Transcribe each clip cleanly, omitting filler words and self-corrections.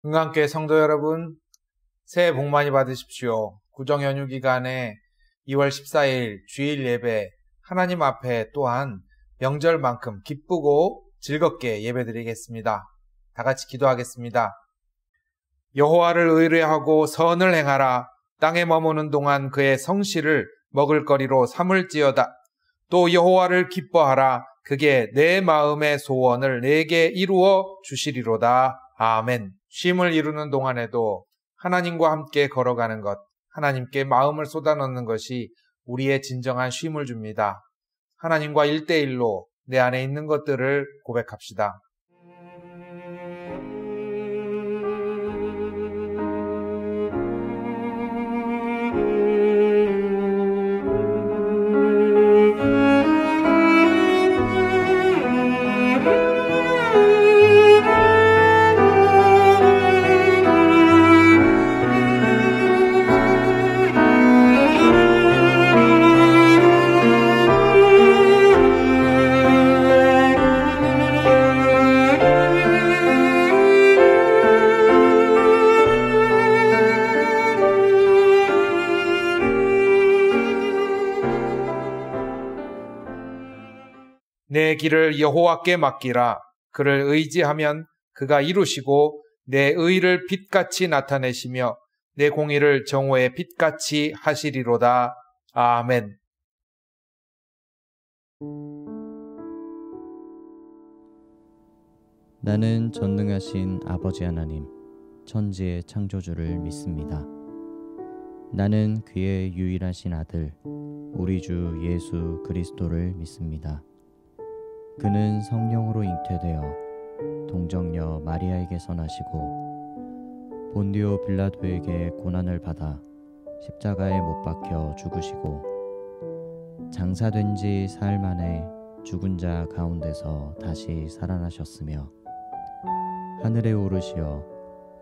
흥강교회 성도 여러분, 새해 복 많이 받으십시오. 구정연휴 기간에 2월 14일 주일 예배 하나님 앞에 또한 명절만큼 기쁘고 즐겁게 예배드리겠습니다. 다 같이 기도하겠습니다. 여호와를 의뢰하고 선을 행하라. 땅에 머무는 동안 그의 성실을 먹을거리로 삼을지어다. 또 여호와를 기뻐하라. 그게 내 마음의 소원을 내게 이루어 주시리로다. 아멘. 쉼을 이루는 동안에도 하나님과 함께 걸어가는 것, 하나님께 마음을 쏟아넣는 것이 우리의 진정한 쉼을 줍니다. 하나님과 1대1로 내 안에 있는 것들을 고백합시다. 내 길을 여호와께 맡기라. 그를 의지하면 그가 이루시고 내 의를 빛같이 나타내시며 내 공의를 정오의 빛같이 하시리로다. 아멘. 나는 전능하신 아버지 하나님, 천지의 창조주를 믿습니다. 나는 그의 유일하신 아들, 우리 주 예수 그리스도를 믿습니다. 그는 성령으로 잉태되어 동정녀 마리아에게서 나시고 본디오 빌라도에게 고난을 받아 십자가에 못 박혀 죽으시고 장사된 지 사흘 만에 죽은 자 가운데서 다시 살아나셨으며 하늘에 오르시어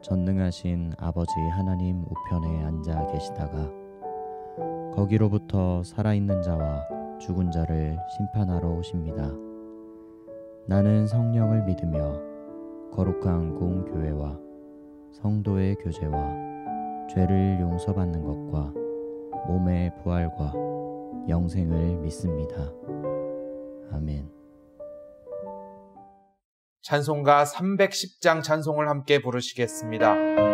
전능하신 아버지 하나님 우편에 앉아 계시다가 거기로부터 살아있는 자와 죽은 자를 심판하러 오십니다. 나는 성령을 믿으며 거룩한 공교회와 성도의 교제와 죄를 용서받는 것과 몸의 부활과 영생을 믿습니다. 아멘. 찬송가 310장 찬송을 함께 부르시겠습니다.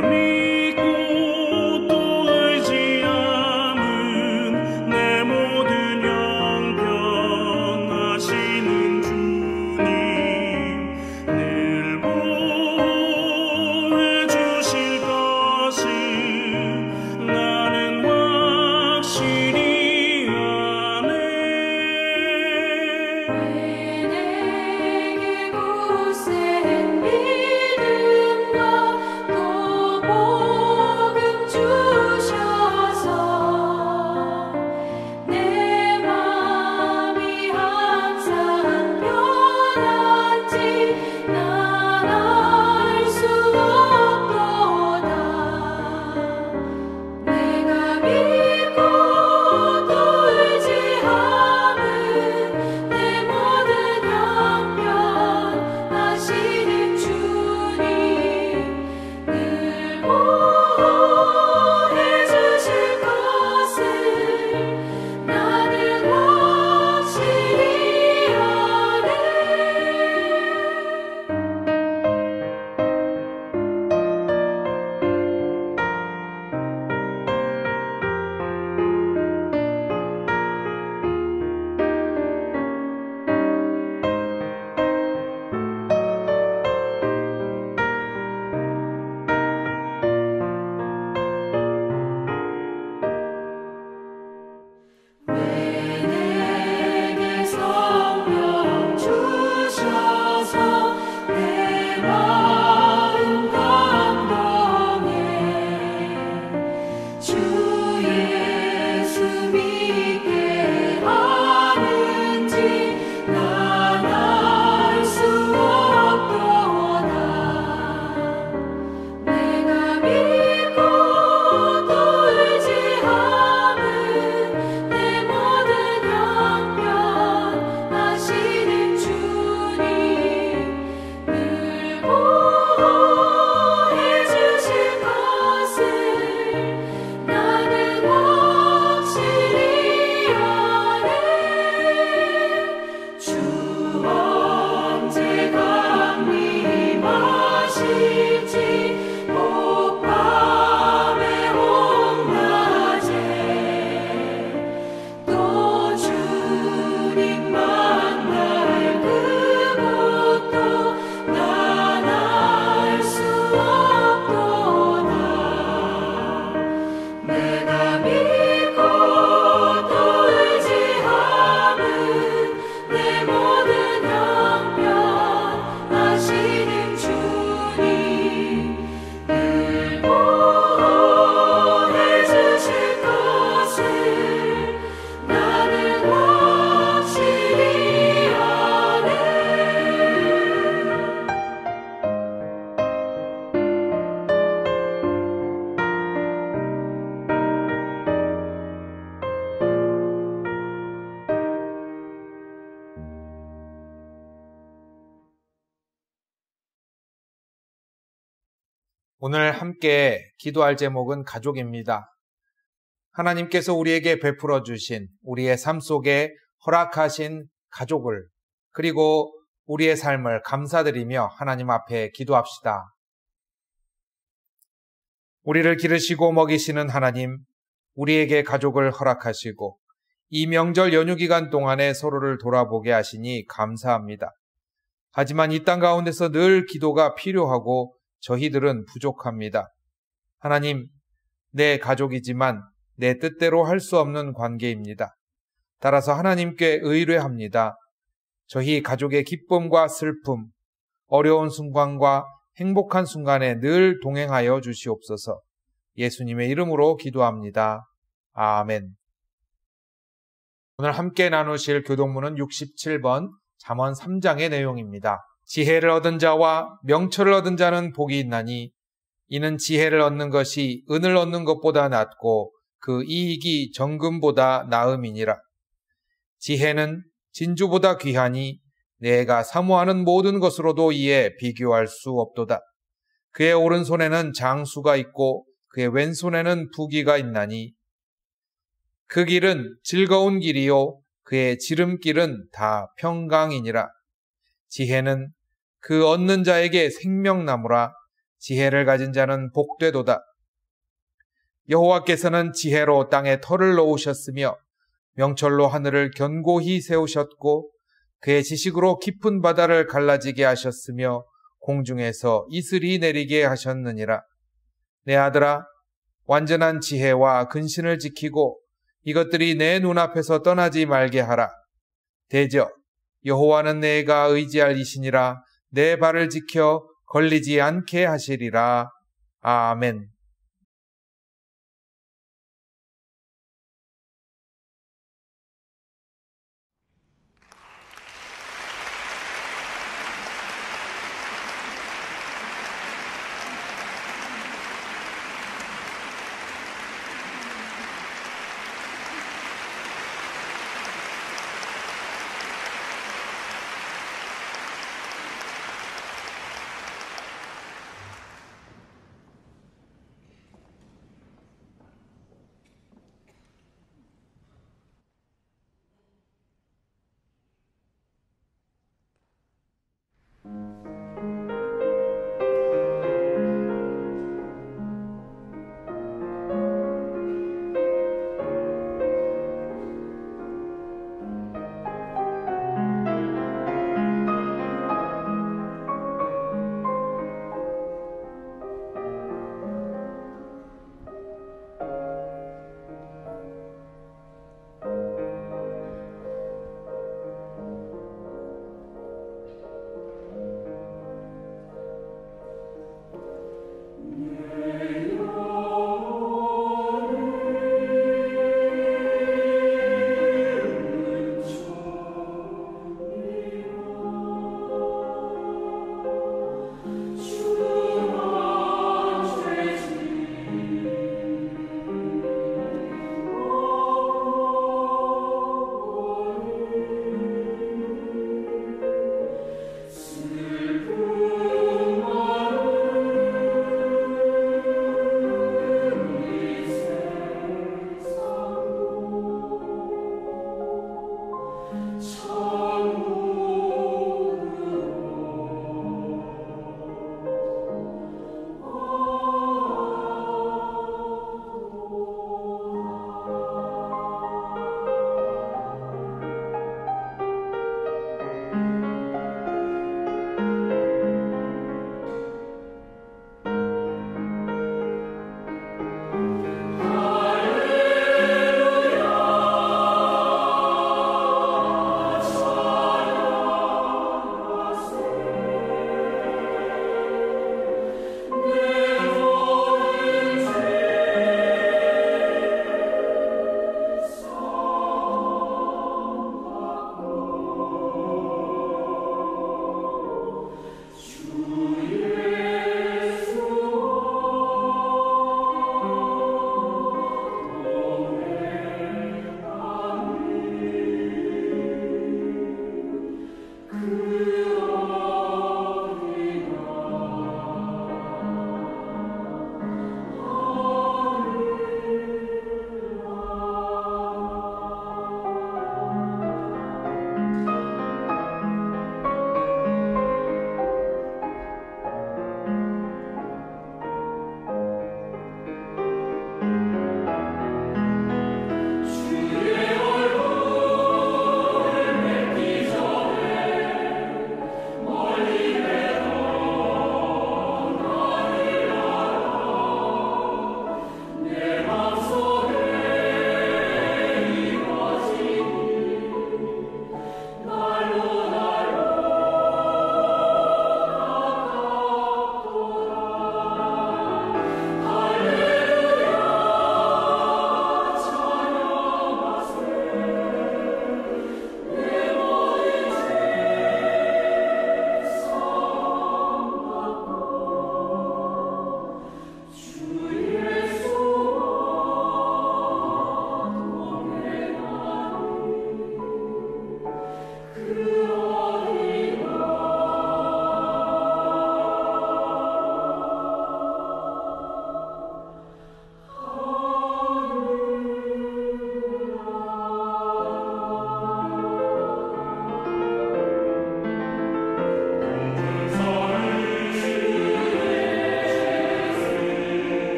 믿고 돌지 않은 내 모든 오늘 함께 기도할 제목은 가족입니다. 하나님께서 우리에게 베풀어 주신 우리의 삶 속에 허락하신 가족을 그리고 우리의 삶을 감사드리며 하나님 앞에 기도합시다. 우리를 기르시고 먹이시는 하나님, 우리에게 가족을 허락하시고 이 명절 연휴 기간 동안에 서로를 돌아보게 하시니 감사합니다. 하지만 이 땅 가운데서 늘 기도가 필요하고 저희들은 부족합니다. 하나님, 내 가족이지만 내 뜻대로 할 수 없는 관계입니다. 따라서 하나님께 의뢰합니다. 저희 가족의 기쁨과 슬픔, 어려운 순간과 행복한 순간에 늘 동행하여 주시옵소서. 예수님의 이름으로 기도합니다. 아멘. 오늘 함께 나누실 교독문은 67번 잠언 3장의 내용입니다. 지혜를 얻은 자와 명철을 얻은 자는 복이 있나니 이는 지혜를 얻는 것이 은을 얻는 것보다 낫고 그 이익이 정금보다 나음이니라. 지혜는 진주보다 귀하니 내가 사모하는 모든 것으로도 이에 비교할 수 없도다. 그의 오른손에는 장수가 있고 그의 왼손에는 부귀가 있나니 그 길은 즐거운 길이요 그의 지름길은 다 평강이니라. 지혜는 그 얻는 자에게 생명나무라. 지혜를 가진 자는 복되도다. 여호와께서는 지혜로 땅에 터를 놓으셨으며 명철로 하늘을 견고히 세우셨고 그의 지식으로 깊은 바다를 갈라지게 하셨으며 공중에서 이슬이 내리게 하셨느니라. 내 아들아, 완전한 지혜와 근신을 지키고 이것들이 내 눈앞에서 떠나지 말게 하라. 대저 여호와는 내가 의지할 이시니라. 내 발을 지켜 걸리지 않게 하시리라. 아멘.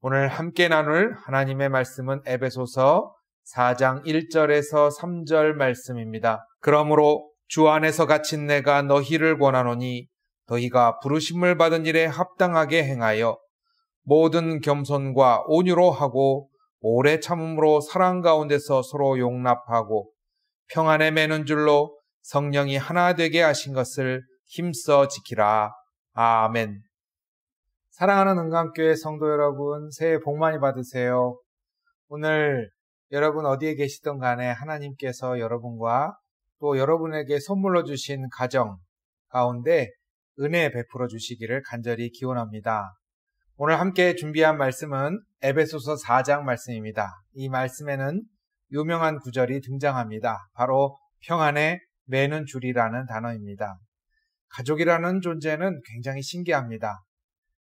오늘 함께 나눌 하나님의 말씀은 에베소서 4장 1절에서 3절 말씀입니다. 그러므로 주 안에서 갇힌 내가 너희를 권하노니 너희가 부르심을 받은 일에 합당하게 행하여 모든 겸손과 온유로 하고 오래 참음으로 사랑 가운데서 서로 용납하고 평안에 매는 줄로 성령이 하나 되게 하신 것을 힘써 지키라. 아멘. 사랑하는 은광교회 성도 여러분, 새해 복 많이 받으세요. 오늘 여러분 어디에 계시든 간에 하나님께서 여러분과 또 여러분에게 선물로 주신 가정 가운데 은혜 베풀어 주시기를 간절히 기원합니다. 오늘 함께 준비한 말씀은 에베소서 4장 말씀입니다. 이 말씀에는 유명한 구절이 등장합니다. 바로 평안에 매는 줄이라는 단어입니다. 가족이라는 존재는 굉장히 신기합니다.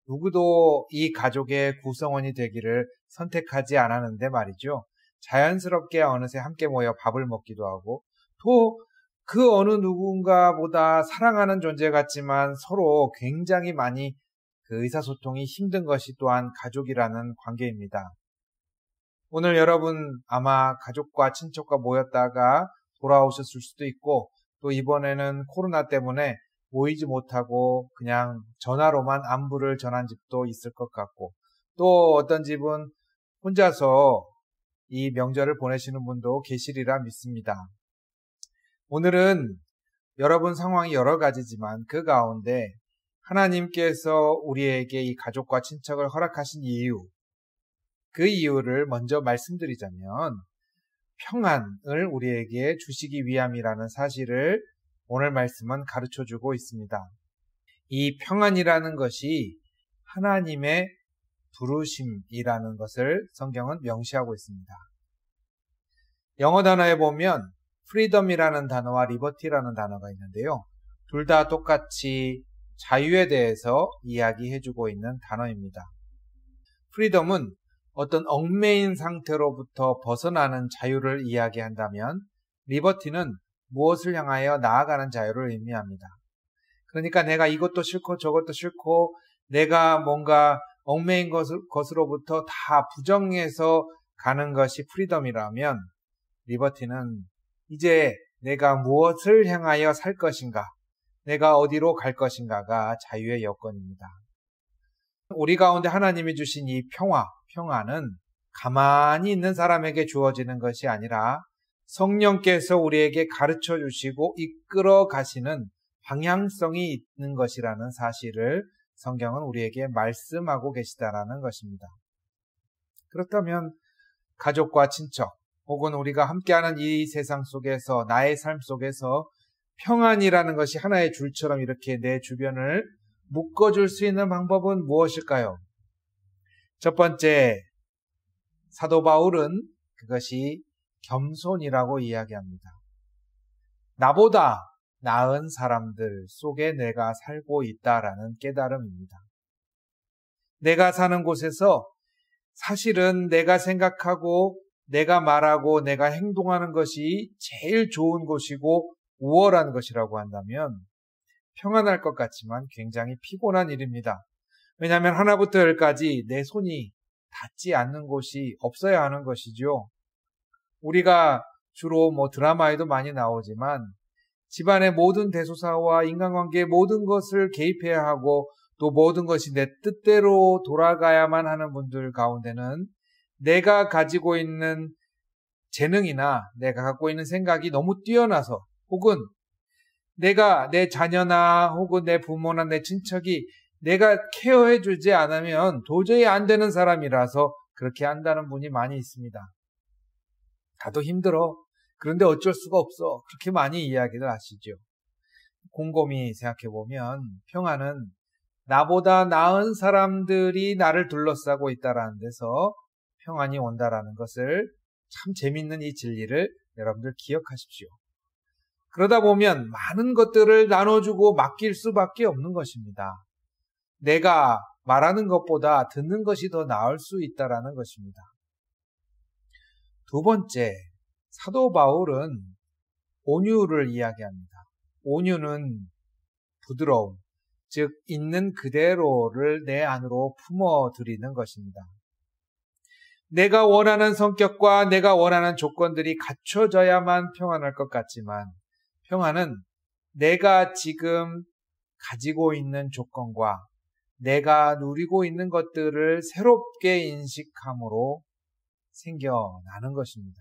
누구도 이 가족의 구성원이 되기를 선택하지 않았는데 말이죠. 자연스럽게 어느새 함께 모여 밥을 먹기도 하고 또 그 어느 누군가보다 사랑하는 존재 같지만 서로 굉장히 많이 그 의사소통이 힘든 것이 또한 가족이라는 관계입니다. 오늘 여러분 아마 가족과 친척과 모였다가 돌아오셨을 수도 있고 또 이번에는 코로나 때문에 모이지 못하고 그냥 전화로만 안부를 전한 집도 있을 것 같고 또 어떤 집은 혼자서 이 명절을 보내시는 분도 계시리라 믿습니다. 오늘은 여러분 상황이 여러 가지지만 그 가운데 하나님께서 우리에게 이 가족과 친척을 허락하신 이유, 그 이유를 먼저 말씀드리자면 평안을 우리에게 주시기 위함이라는 사실을 오늘 말씀은 가르쳐주고 있습니다. 이 평안이라는 것이 하나님의 부르심이라는 것을 성경은 명시하고 있습니다. 영어 단어에 보면 freedom이라는 단어와 liberty라는 단어가 있는데요. 둘 다 똑같이 자유에 대해서 이야기해주고 있는 단어입니다. freedom은 어떤 얽매인 상태로부터 벗어나는 자유를 이야기한다면 liberty는 무엇을 향하여 나아가는 자유를 의미합니다. 그러니까 내가 이것도 싫고 저것도 싫고 내가 뭔가 얽매인 것으로부터 다 부정해서 가는 것이 프리덤이라면 리버티는 이제 내가 무엇을 향하여 살 것인가, 내가 어디로 갈 것인가가 자유의 여건입니다. 우리 가운데 하나님이 주신 이 평화는 가만히 있는 사람에게 주어지는 것이 아니라 성령께서 우리에게 가르쳐 주시고 이끌어 가시는 방향성이 있는 것이라는 사실을 성경은 우리에게 말씀하고 계시다라는 것입니다. 그렇다면 가족과 친척 혹은 우리가 함께하는 이 세상 속에서 나의 삶 속에서 평안이라는 것이 하나의 줄처럼 이렇게 내 주변을 묶어줄 수 있는 방법은 무엇일까요? 첫 번째, 사도 바울은 그것이 겸손이라고 이야기합니다. 나보다 나은 사람들 속에 내가 살고 있다라는 깨달음입니다. 내가 사는 곳에서 사실은 내가 생각하고 내가 말하고 내가 행동하는 것이 제일 좋은 곳이고 우월한 것이라고 한다면 평안할 것 같지만 굉장히 피곤한 일입니다. 왜냐하면 하나부터 열까지 내 손이 닿지 않는 곳이 없어야 하는 것이죠. 우리가 주로 드라마에도 많이 나오지만 집안의 모든 대소사와 인간관계의 모든 것을 개입해야 하고 또 모든 것이 내 뜻대로 돌아가야만 하는 분들 가운데는 내가 가지고 있는 재능이나 내가 갖고 있는 생각이 너무 뛰어나서 혹은 내가 내 자녀나 혹은 내 부모나 내 친척이 내가 케어해주지 않으면 도저히 안 되는 사람이라서 그렇게 한다는 분이 많이 있습니다. 나도 힘들어. 그런데 어쩔 수가 없어. 그렇게 많이 이야기를 하시죠. 곰곰이 생각해보면 평안은 나보다 나은 사람들이 나를 둘러싸고 있다라는 데서 평안이 온다라는 것을 참 재밌는 이 진리를 여러분들 기억하십시오. 그러다 보면 많은 것들을 나눠주고 맡길 수밖에 없는 것입니다. 내가 말하는 것보다 듣는 것이 더 나을 수 있다라는 것입니다. 두 번째, 사도 바울은 온유를 이야기합니다. 온유는 부드러움, 즉 있는 그대로를 내 안으로 품어들이는 것입니다. 내가 원하는 성격과 내가 원하는 조건들이 갖춰져야만 평안할 것 같지만 평안은 내가 지금 가지고 있는 조건과 내가 누리고 있는 것들을 새롭게 인식함으로 생겨나는 것입니다.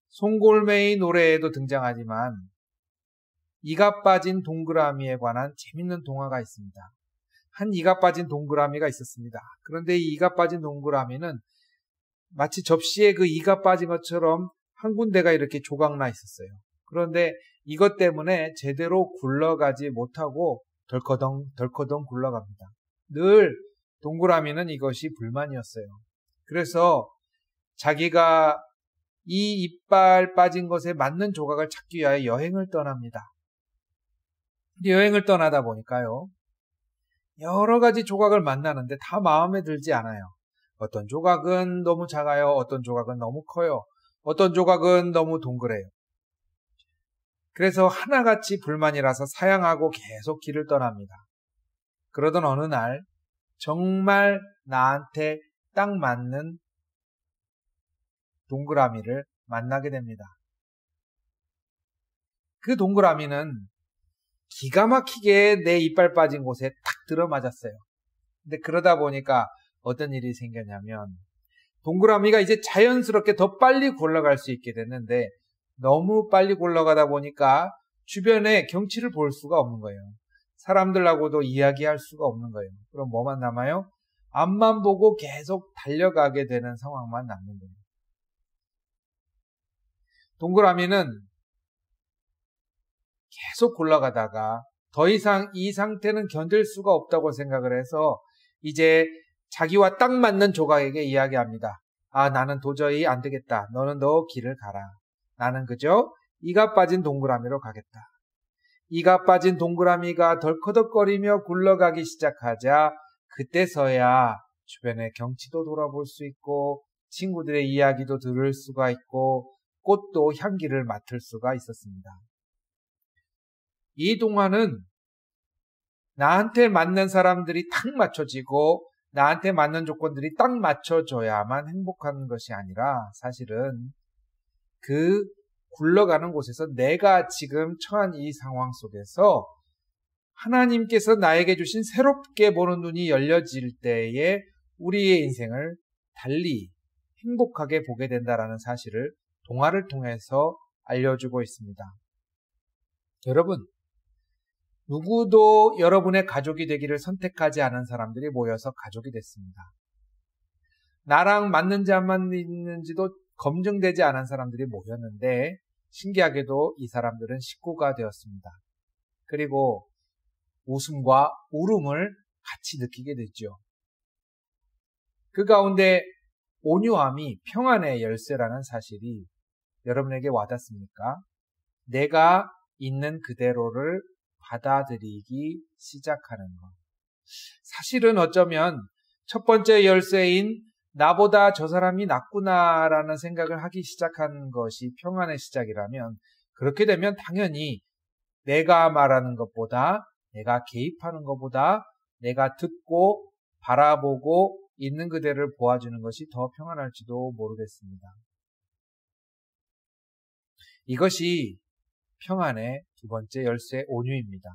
송골매의 노래에도 등장하지만 이가 빠진 동그라미에 관한 재밌는 동화가 있습니다. 한 이가 빠진 동그라미가 있었습니다. 그런데 이 이가 빠진 동그라미는 마치 접시에 그 이가 빠진 것처럼 한 군데가 이렇게 조각나 있었어요. 그런데 이것 때문에 제대로 굴러가지 못하고 덜커덩 굴러갑니다. 늘 동그라미는 이것이 불만이었어요. 그래서 자기가 이 이빨 빠진 것에 맞는 조각을 찾기 위하여 여행을 떠납니다. 여행을 떠나다 보니까요, 여러 가지 조각을 만나는데 다 마음에 들지 않아요. 어떤 조각은 너무 작아요. 어떤 조각은 너무 커요. 어떤 조각은 너무 동그래요. 그래서 하나같이 불만이라서 사양하고 계속 길을 떠납니다. 그러던 어느 날 정말 나한테 딱 맞는 동그라미를 만나게 됩니다. 그 동그라미는 기가 막히게 내 이빨 빠진 곳에 탁 들어맞았어요. 근데 그러다 보니까 어떤 일이 생겼냐면 동그라미가 이제 자연스럽게 더 빨리 굴러갈 수 있게 됐는데 너무 빨리 굴러가다 보니까 주변에 경치를 볼 수가 없는 거예요. 사람들하고도 이야기할 수가 없는 거예요. 그럼 뭐만 남아요? 앞만 보고 계속 달려가게 되는 상황만 남는 거예요. 동그라미는 계속 굴러가다가 더 이상 이 상태는 견딜 수가 없다고 생각을 해서 이제 자기와 딱 맞는 조각에게 이야기합니다. 아, 나는 도저히 안 되겠다. 너는 너 길을 가라. 나는 그저 이가 빠진 동그라미로 가겠다. 이가 빠진 동그라미가 덜커덕거리며 굴러가기 시작하자 그때서야 주변의 경치도 돌아볼 수 있고 친구들의 이야기도 들을 수가 있고 꽃도 향기를 맡을 수가 있었습니다. 이 동화는 나한테 맞는 사람들이 딱 맞춰지고 나한테 맞는 조건들이 딱 맞춰져야만 행복한 것이 아니라 사실은 그 굴러가는 곳에서 내가 지금 처한 이 상황 속에서 하나님께서 나에게 주신 새롭게 보는 눈이 열려질 때에 우리의 인생을 달리 행복하게 보게 된다는 사실을 동화를 통해서 알려주고 있습니다. 여러분, 누구도 여러분의 가족이 되기를 선택하지 않은 사람들이 모여서 가족이 됐습니다. 나랑 맞는지 안 맞는지도 검증되지 않은 사람들이 모였는데 신기하게도 이 사람들은 식구가 되었습니다. 그리고 웃음과 울음을 같이 느끼게 됐죠. 그 가운데 온유함이 평안의 열쇠라는 사실이 여러분에게 와닿습니까? 내가 있는 그대로를 받아들이기 시작하는 것. 사실은 어쩌면 첫 번째 열쇠인 나보다 저 사람이 낫구나라는 생각을 하기 시작한 것이 평안의 시작이라면 그렇게 되면 당연히 내가 말하는 것보다 내가 개입하는 것보다 내가 듣고 바라보고 있는 그대를 보아주는 것이 더 평안할지도 모르겠습니다. 이것이 평안의 두 번째 열쇠 온유입니다.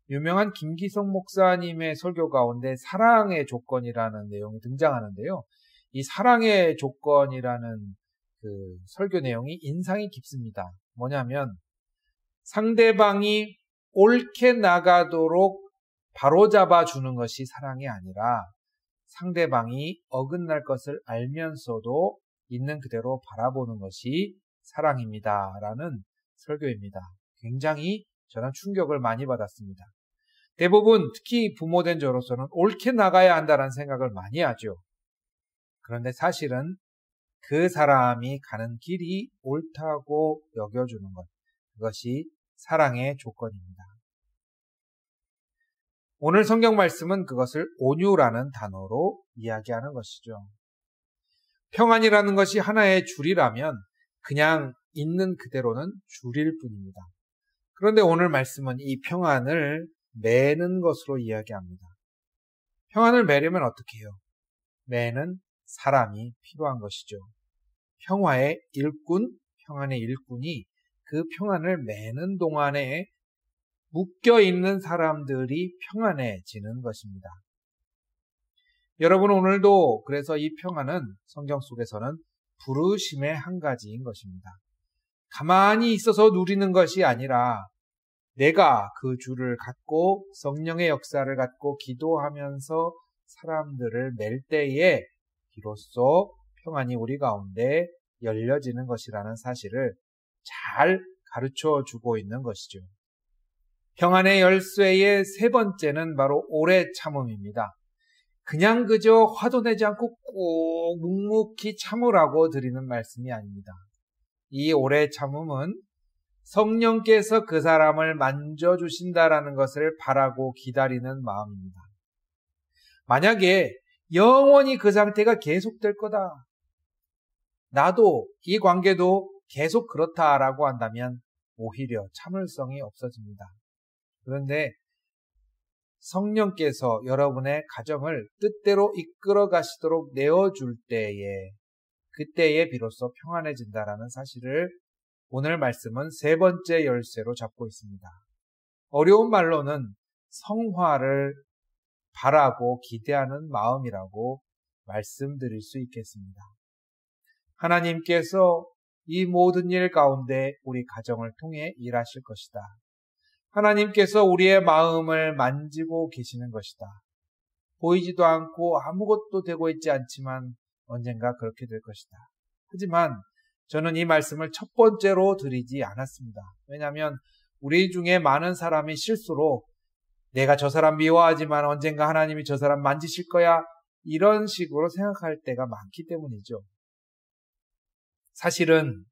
유명한 김기성 목사님의 설교 가운데 사랑의 조건이라는 내용이 등장하는데요. 이 사랑의 조건이라는 그 설교 내용이 인상이 깊습니다. 뭐냐면 상대방이 옳게 나가도록 바로잡아 주는 것이 사랑이 아니라 상대방이 어긋날 것을 알면서도 있는 그대로 바라보는 것이 사랑입니다. 라는 설교입니다. 굉장히 저는 충격을 많이 받았습니다. 대부분 특히 부모된 저로서는 옳게 나가야 한다는 생각을 많이 하죠. 그런데 사실은 그 사람이 가는 길이 옳다고 여겨주는 것, 그것이 사랑의 조건입니다. 오늘 성경 말씀은 그것을 온유라는 단어로 이야기하는 것이죠. 평안이라는 것이 하나의 줄이라면 그냥 있는 그대로는 줄일 뿐입니다. 그런데 오늘 말씀은 이 평안을 매는 것으로 이야기합니다. 평안을 매려면 어떻게 해요? 매는 사람이 필요한 것이죠. 평화의 일꾼, 평안의 일꾼이 그 평안을 매는 동안에 묶여있는 사람들이 평안해지는 것입니다. 여러분, 오늘도 그래서 이 평안은 성경 속에서는 부르심의 한 가지인 것입니다. 가만히 있어서 누리는 것이 아니라 내가 그 주를 갖고 성령의 역사를 갖고 기도하면서 사람들을 맬 때에 비로소 평안이 우리 가운데 열려지는 것이라는 사실을 잘 가르쳐 주고 있는 것이죠. 평안의 열쇠의 세 번째는 바로 오래 참음입니다. 그냥 그저 화도 내지 않고 꼭 묵묵히 참으라고 드리는 말씀이 아닙니다. 이 오래 참음은 성령께서 그 사람을 만져주신다라는 것을 바라고 기다리는 마음입니다. 만약에 영원히 그 상태가 계속될 거다, 나도 이 관계도 계속 그렇다라고 한다면 오히려 참을성이 없어집니다. 그런데 성령께서 여러분의 가정을 뜻대로 이끌어 가시도록 내어줄 때에, 그때에 비로소 평안해진다라는 사실을 오늘 말씀은 세 번째 열쇠로 잡고 있습니다. 어려운 말로는 성화를 바라고 기대하는 마음이라고 말씀드릴 수 있겠습니다. 하나님께서 이 모든 일 가운데 우리 가정을 통해 일하실 것이다. 하나님께서 우리의 마음을 만지고 계시는 것이다. 보이지도 않고 아무것도 되고 있지 않지만 언젠가 그렇게 될 것이다. 하지만 저는 이 말씀을 첫 번째로 드리지 않았습니다. 왜냐하면 우리 중에 많은 사람이 실수로 내가 저 사람 미워하지만 언젠가 하나님이 저 사람 만지실 거야, 이런 식으로 생각할 때가 많기 때문이죠. 사실은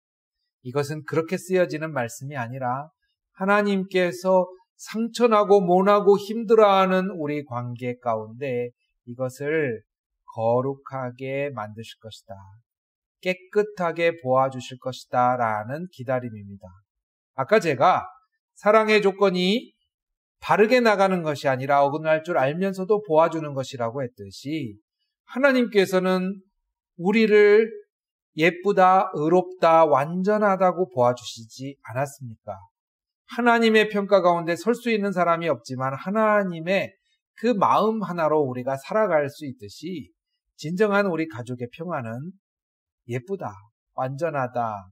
이것은 그렇게 쓰여지는 말씀이 아니라 하나님께서 상처나고 모나고 힘들어하는 우리 관계 가운데 이것을 거룩하게 만드실 것이다, 깨끗하게 보아주실 것이다 라는 기다림입니다. 아까 제가 사랑의 조건이 바르게 나가는 것이 아니라 어긋날 줄 알면서도 보아주는 것이라고 했듯이 하나님께서는 우리를 예쁘다, 의롭다, 완전하다고 보아주시지 않았습니까? 하나님의 평가 가운데 설 수 있는 사람이 없지만 하나님의 그 마음 하나로 우리가 살아갈 수 있듯이 진정한 우리 가족의 평안은 예쁘다, 완전하다,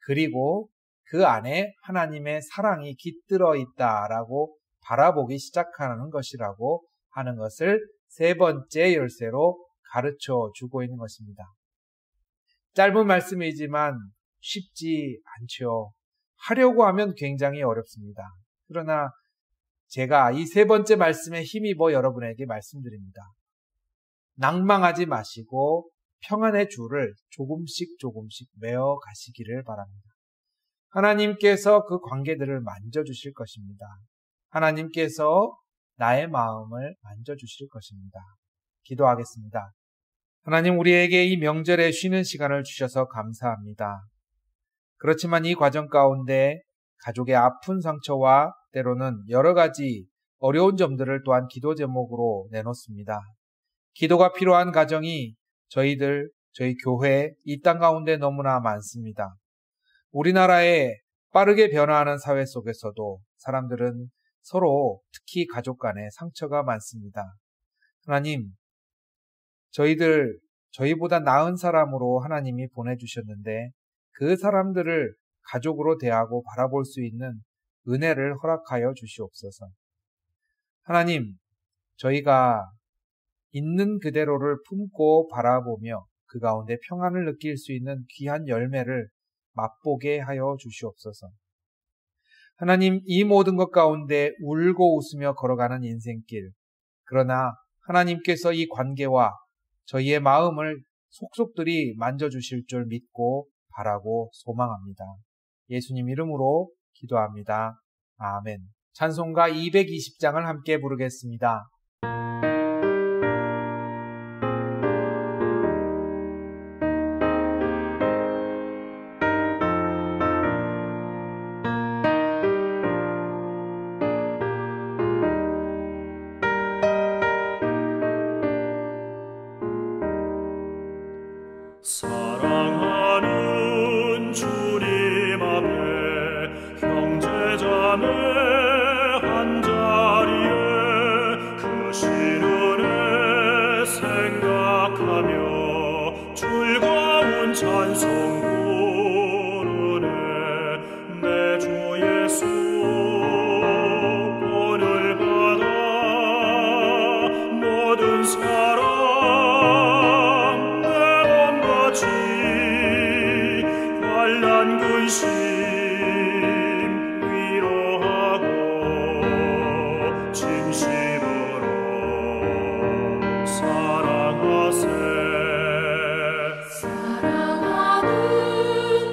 그리고 그 안에 하나님의 사랑이 깃들어 있다라고 바라보기 시작하는 것이라고 하는 것을 세 번째 열쇠로 가르쳐 주고 있는 것입니다. 짧은 말씀이지만 쉽지 않죠. 하려고 하면 굉장히 어렵습니다. 그러나 제가 이 세 번째 말씀에 힘입어 여러분에게 말씀드립니다. 낭망하지 마시고 평안의 줄을 조금씩 메어 가시기를 바랍니다. 하나님께서 그 관계들을 만져주실 것입니다. 하나님께서 나의 마음을 만져주실 것입니다. 기도하겠습니다. 하나님, 우리에게 이 명절에 쉬는 시간을 주셔서 감사합니다. 그렇지만 이 과정 가운데 가족의 아픈 상처와 때로는 여러 가지 어려운 점들을 또한 기도 제목으로 내놓습니다. 기도가 필요한 가정이 저희 교회, 이 땅 가운데 너무나 많습니다. 우리나라의 빠르게 변화하는 사회 속에서도 사람들은 서로, 특히 가족 간에 상처가 많습니다. 하나님, 저희보다 나은 사람으로 하나님이 보내주셨는데 그 사람들을 가족으로 대하고 바라볼 수 있는 은혜를 허락하여 주시옵소서. 하나님, 저희가 있는 그대로를 품고 바라보며 그 가운데 평안을 느낄 수 있는 귀한 열매를 맛보게 하여 주시옵소서. 하나님, 이 모든 것 가운데 울고 웃으며 걸어가는 인생길, 그러나 하나님께서 이 관계와 저희의 마음을 속속들이 만져주실 줄 믿고 바라고 소망합니다. 예수님 이름으로 기도합니다. 아멘. 찬송가 220장을 함께 부르겠습니다. 사랑하는 주님 앞에 형제자매 한자리에 그 시련에 생각하며 즐거운 찬송 부르네. 내 주 예수 본을 받아 모든 사람 내 몸같이 환난 근심 위로하고 진심으로 사랑하세. 사랑하는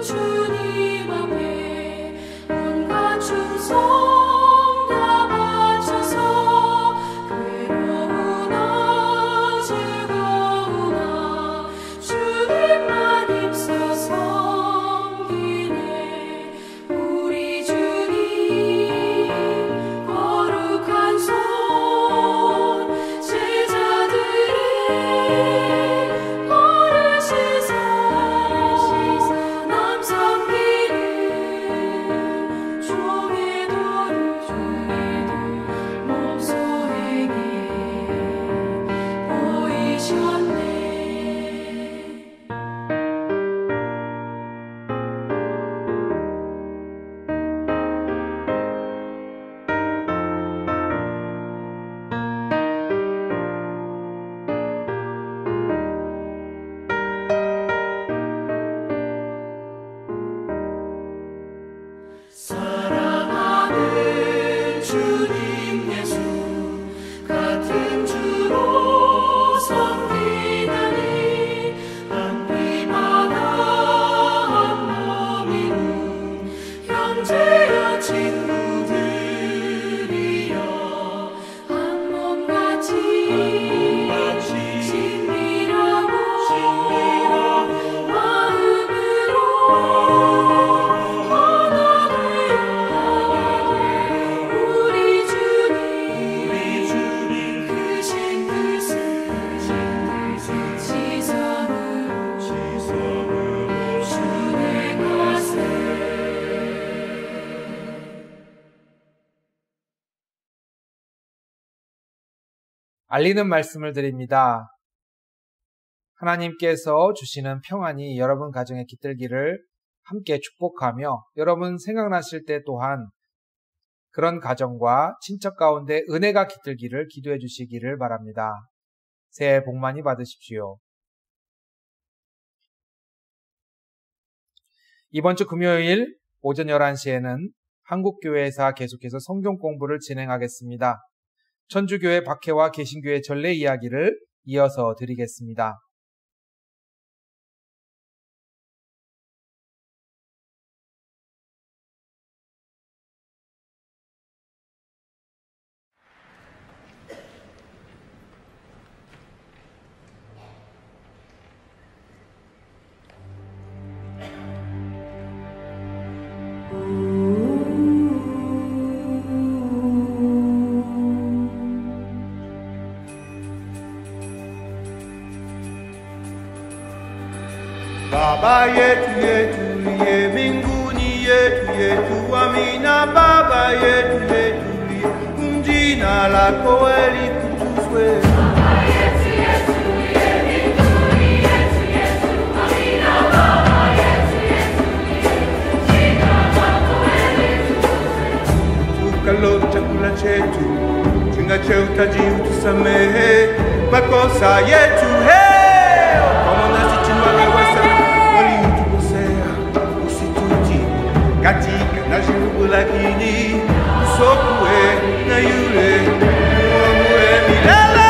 주님 앞에 온갖 충성 다 바쳐서 괴로우나 즐거우나 주님만 힘써 섬기네. 우리 주님 거룩한 손 제자들의 벌을 씻어 남 섬기는 종의 도를 몸소에게 보이셨네. 사랑하는 주님 예수 같은 주로 섬기다니 한 피마다 한 몸이군 형제여 친구들이여 한 몸같이 친밀하고 마음으로 우리 주님 크신 뜻을 지성으로 준행하세. 알리는 말씀을 드립니다. 하나님께서 주시는 평안이 여러분 가정에 깃들기를 함께 축복하며 여러분 생각나실 때 또한 그런 가정과 친척 가운데 은혜가 깃들기를 기도해 주시기를 바랍니다. 새해 복 많이 받으십시오. 이번 주 금요일 오전 11시에는 한국교회에서 계속해서 성경 공부를 진행하겠습니다. 천주교회 박해와 개신교회 전례 이야기를 이어서 드리겠습니다. Baba yetu liye mbinguni, yetu amina. Baba yetu liye, jina lako litukuzwe. Baba yetu liye mbinguni, yetu amina. Baba yetu liye, jina lako litukuzwe. Tukalo chakula chetu, tungache utaji utusamehe makosa yetu, kama nasi tumewakosa walitukosea, usitutie katika najaribu, lakini usokoe na yule muovu milele.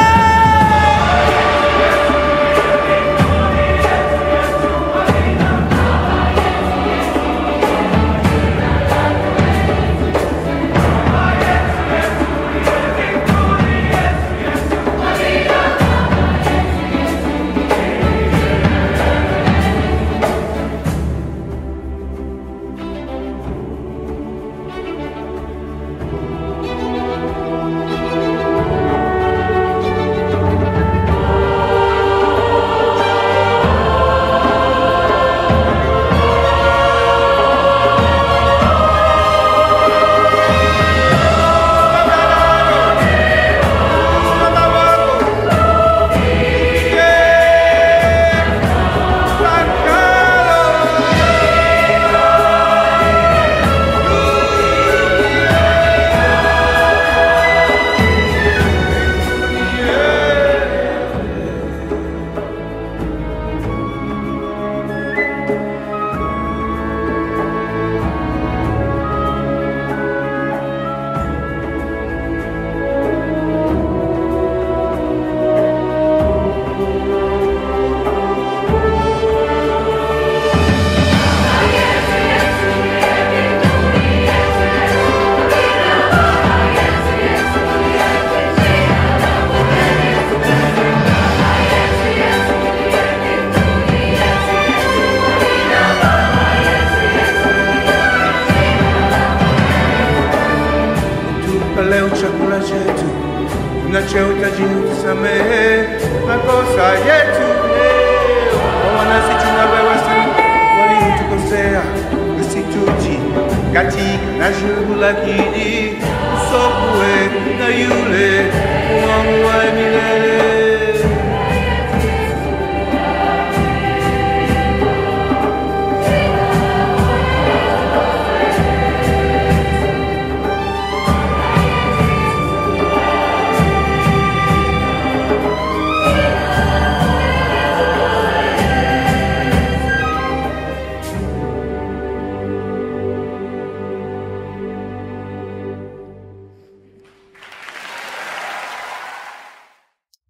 yetu leo. Nasi tunaweza walitukosea, usituji katika na jibu lakini usopwe na yule Mungu wa milele.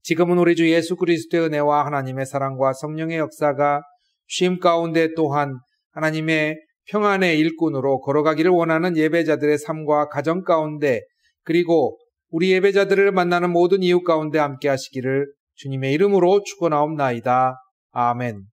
지금은 우리 주 예수 그리스도의 은혜와 하나님의 사랑과 성령의 역사가 쉼 가운데 또한 하나님의 평안의 일꾼으로 걸어가기를 원하는 예배자들의 삶과 가정 가운데 그리고 우리 예배자들을 만나는 모든 이웃 가운데 함께 하시기를 주님의 이름으로 축원하옵나이다. 아멘.